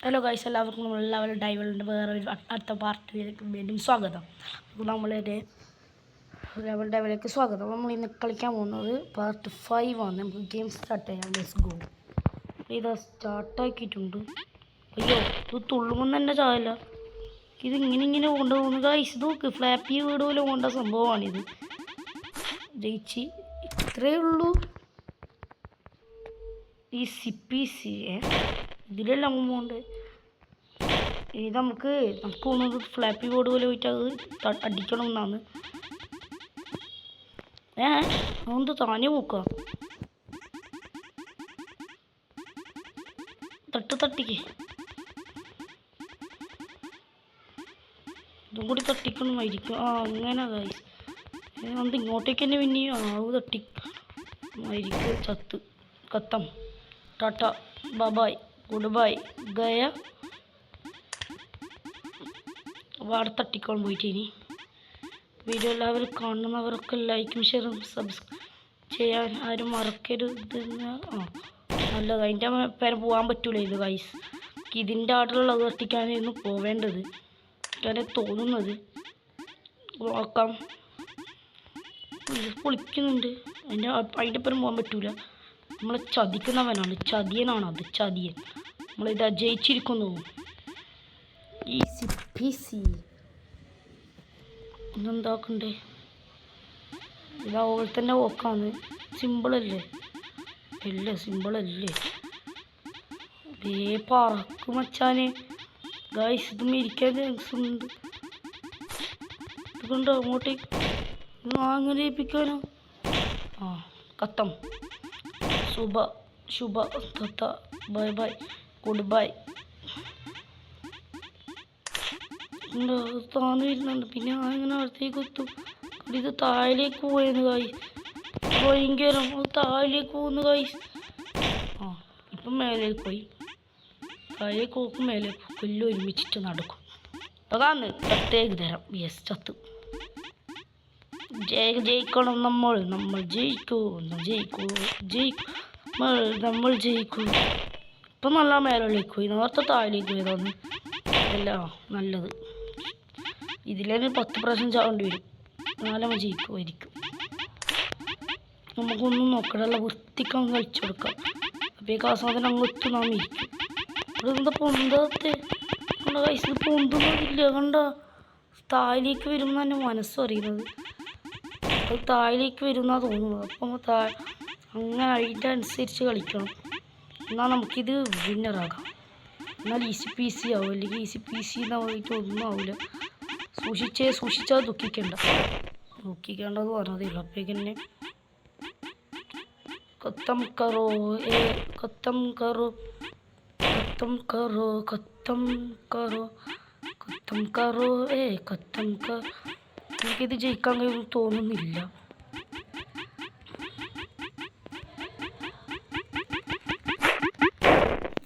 Hello guys, എല്ലാവർക്കും നമ്മളെല്ലാവരും ഡൈവലിൻ്റെ വേറൊരു അടുത്ത പാർട്ടിയിലേക്ക് വീണ്ടും സ്വാഗതം. നമ്മളൊരു ലെവൽ ഡൈവലിലേക്ക് സ്വാഗതം. നമ്മൾ ഇന്ന് കളിക്കാൻ പോകുന്നത് പാർട്ട് 5 ആണ്. നമുക്ക് ഗെയിം സ്റ്റാർട്ട് ചെയ്യാം. Let's go. ഇത് സ്റ്റാർട്ടാക്കിയിട്ടുണ്ട്. അയ്യോ, ഇത് തുള്ളുമ്പോൾ തന്നെ ചായല്ല. ഇത് ഇങ്ങനെ കൊണ്ടുപോകുന്നു ഗൈസ്. ഇത് നോക്ക്, ഫ്ലാപ്പി വീട് പോലെ കൊണ്ട സംഭവമാണിത്. ജയിച്ച് ഇത്രയേ ഉള്ളൂ. ഈ സിപ്പി ഇതിലെല്ലാം പോകുന്നുണ്ട്. ഇത് നമുക്ക് തോന്നുന്നത് ഫ്ലാപ്പി ബോർഡ് പോലെ പോയിട്ട് അത് അടിക്കണം എന്നാണ്. അതെന്ത് താനെ നോക്കുക. തട്ടിക്ക് ഇതും കൂടി തട്ടിക്കണമായിരിക്കും. അങ്ങനെ ഗൈസ്, അത് ഇങ്ങോട്ടേക്ക് തന്നെ പിന്നെയും തട്ടിക്കുമായിരിക്കും. ചത്ത് കത്തം ടാറ്റ ബൈ ഗുഡ് ബൈ ഗയ. അവിടെ തട്ടിക്കോളം പോയിട്ട് ഇനി വീഡിയോ എല്ലാവരും കാണുന്നവരൊക്കെ ലൈക്കും ഷെയറും സബ്സ്ക്രൈബ് ചെയ്യാൻ ആരും മറക്കരുത്. നല്ലത്. അതിൻ്റെ പേരെ പോകാൻ പറ്റൂല ഇത് ഗൈസ്. ഇതിൻ്റെ ആടുള്ളത് തട്ടിക്കാനായിരുന്നു പോവേണ്ടത് അങ്ങനെ തോന്നുന്നത്. നോക്കാം. ഇത് പൊളിക്കുന്നുണ്ട്. അതിൻ്റെ പേരും പോകാൻ പറ്റൂല. നമ്മളെ ചതിക്കുന്നവനാണ്, ചതിയനാണ് അത്, ചതിയൻ. നമ്മളിതാ ജയിച്ചിരിക്കുന്നു. Easy peasy. ഇതെന്താക്കണ്ടേ? ഇതാവുമ്പോൾ തന്നെ ഓക്കാന്ന്. സിമ്പിളല്ലേ? അല്ലേ, സിമ്പിളല്ലേ? പറക്കും മച്ചാനെ ഗൈസ്. ഇതും ഇരിക്കാൻ ഉണ്ട്. ഇതുകൊണ്ടോ അങ്ങോട്ടേക്ക് അങ്ങനെ ഏൽപ്പിക്കാനോ? കത്തം ശുഭ തത്ത ബൈ ബൈ ഗുഡ് ബൈ. താന്ന് വരുന്നുണ്ട്. പിന്നെ ഇങ്ങനെ അടുത്തേക്ക് എത്തും. ഇത് താഴേക്ക് പോയെന്ന് കായ്. ഭയങ്കരം താഴേക്ക് പോകുന്നു കായ്. ഇപ്പം മേലേക്ക് പോയി. താഴേക്ക് പോക്കും മേലേക്ക് പോക്കും എല്ലാം ഒരുമിച്ചിട്ട് നടക്കും. അതാന്ന് പ്രത്യേക തരം. യെസ്, ചത്ത്. ജയിക്കണം. നമ്മൾ ജയിക്കൂ. നമ്മൾ ജയിക്കൂ. ഇപ്പം നല്ല മേലേക്ക് പോയി. നേരത്തെ താഴേക്ക് പോയതാണ് അല്ല നല്ലത്. ഇതിലൊരു 10 പ്രാവശ്യം ചാവേണ്ടി വരും. നാലമ്മ ജയിക്കുമായിരിക്കും. നമുക്കൊന്നും നോക്കണല്ല, വൃത്തിക്കാൻ കളിച്ചു കൊടുക്കാം. അപ്പോഴേക്ക് ആ സാധനം അങ്ങോട്ട് നാം ഇരിക്കും. അതെന്താ പൊന്താത്തെ? കണ്ട കൈസ്, പൊന്തുന്നില്ല. കണ്ട താഴേക്ക് വരും എന്ന് തന്നെ മനസ്സറിയുന്നത്. അത് താഴേക്ക് വരും എന്നാണ് തോന്നുന്നത്. അപ്പം അങ്ങനെ അതിൻ്റെ അനുസരിച്ച് കളിക്കണം. എന്നാൽ നമുക്കിത് വിന്നറാകാം. എന്നാൽ ഈസി പീസി ആവും. അല്ലെങ്കിൽ ഈസി പീസി എന്നായിട്ട് ഒന്നും ആവില്ല. സൂക്ഷിച്ചാൽ ദുഃഖിക്കേണ്ടത് പറഞ്ഞതേയുള്ളൂ. അപ്പോഴേക്കന്നെ खत्म करो खत्म करो खत्म करो खत्म करो खत्म करो खत्म कर. എനിക്കിത് ജയിക്കാൻ കഴിയുമെന്ന് തോന്നുന്നില്ല.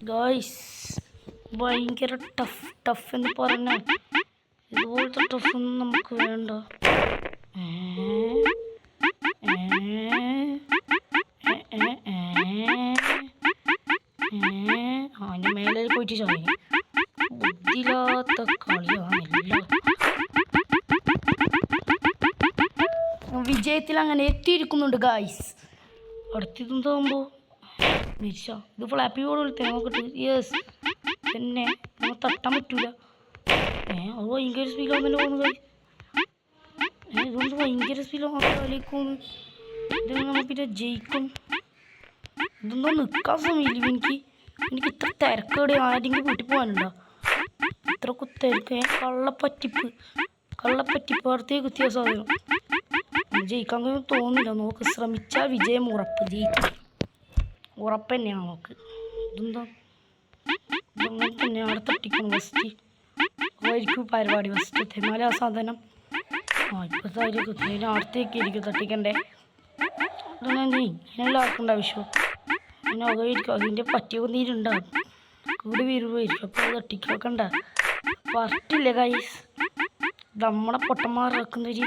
ഗായ്സ്, ഭയങ്കര ടഫ് എന്ന് പറഞ്ഞാൽ ഇതുപോലത്തെ ടഫൊന്നും നമുക്ക് വേണ്ട. അതിൻ്റെ മേലെ പോയിട്ട് ചോദിക്കും. ബുദ്ധിയില്ലാത്ത കളിയാണല്ലോ. വിജയത്തിൽ അങ്ങനെ എത്തിയിരിക്കുന്നുണ്ട് ഗായ്സ്. അടുത്തിരുന്നാകുമ്പോൾ മിരിച്ച ഇത് ഫ്ലാപ്പി ബോർഡ് വിളിത്തേ നോക്കട്ടെ. യെസ്, പിന്നെ നമ്മൾ തട്ടാൻ പറ്റൂല. അത് ഭയങ്കര സ്പീഡാന്നല്ലോ പോകുന്നു ഗായ്സ്. ഇതൊന്ന് ഭയങ്കര സ്പീഡിലേക്ക് പോകുന്നു. ഇത് നമ്മൾ പിന്നെ ജയിക്കും. ഇതൊന്നും നിൽക്കാൻ സമയമില്ല എനിക്ക് ഇത്ര തിരക്കേടെ. ആരെങ്കിലും വീട്ടിൽ പോകാനുണ്ടോ? ഇത്രക്ക് തിരക്ക്. കള്ളപ്പറ്റിപ്പ് അടുത്തേക്ക് എത്തിയ സാധനം. ജയിക്കാൻ തോന്നില്ല. നോക്ക്, ശ്രമിച്ചാൽ വിജയം ഉറപ്പ്. ജയിക്കും ഉറപ്പ് തന്നെയാണ്. നോക്ക്, ഇതെന്താ ഇതങ്ങനെ തന്നെ. അവിടെ തട്ടിക്കണം ഫസ്റ്റ്. ആയിരിക്കും പരിപാടി ഫസ്റ്റ്. തെമാല ആ സാധനം ഇപ്പോഴത്തെ അതിന് അടുത്തേക്ക് ഇരിക്കും തട്ടിക്കണ്ടേ. ഇങ്ങനെല്ലാം ആക്കേണ്ട ആവശ്യം. പിന്നെ അതായിരിക്കും അതിൻ്റെ പറ്റിയ നീരുണ്ടാകും. കൂടി വീരുമായിരിക്കും. അപ്പോൾ അത് തട്ടിക്കൊക്കണ്ട. പറ്റില്ല ഗൈസ്. നമ്മളെ പൊട്ടന്മാരാക്കുന്നൊരു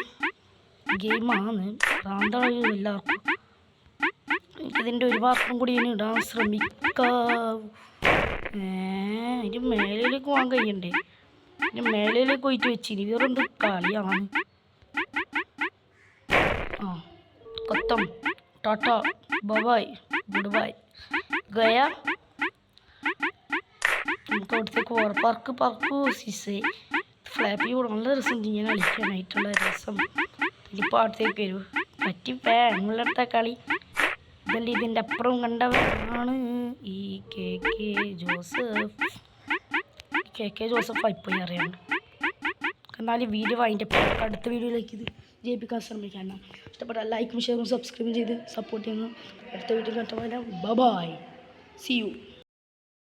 ഗെയിമാണ്. ഭ്രാന്താണ് എല്ലാവർക്കും. എനിക്കതിൻ്റെ ഒരു പാർട്ടും കൂടി ഇനി ഇടാൻ ശ്രമിക്കാം. അതിൻ്റെ മേലേക്ക് പോകാൻ കഴിയണ്ടേ? അതിൻ്റെ മേലേക്ക് പോയിട്ട് വെച്ചിന് വേറെന്ത് കളിയാണ്? ആ खत्म tata bye bye goodbye गया നമുക്ക് അവിടത്തേക്ക് പോകാം. പറക്കൂ സിസേ. ഫ്ലാപ്പി കൂടെ നല്ല രസം ഇങ്ങനെ കളിക്കാനായിട്ടുള്ള രസം. ഇതിപ്പോൾ അവിടത്തേക്ക് വരൂ പറ്റി ഫാങ്ങളുള്ള കളി. ഇതല്ല ഇതിൻ്റെ അപ്പുറം കണ്ടവരാണ് ഈ കെ കെ ജോസഫ് ഇപ്പോൾ അറിയാണ്ട്. എന്നാലും വീഡിയോ അതിൻ്റെ അടുത്ത വീഡിയോയിലേക്ക് ഇത് ജയിപ്പിക്കാൻ ശ്രമിക്കണം. ഇഷ്ടപ്പെട്ട ലൈക്കും ഷെയറും സബ്സ്ക്രൈബും ചെയ്ത് സപ്പോർട്ട് ചെയ്യുന്നു. അടുത്ത വീഡിയോ കണ്ടുപോയാൽ ബൈ, സി യു.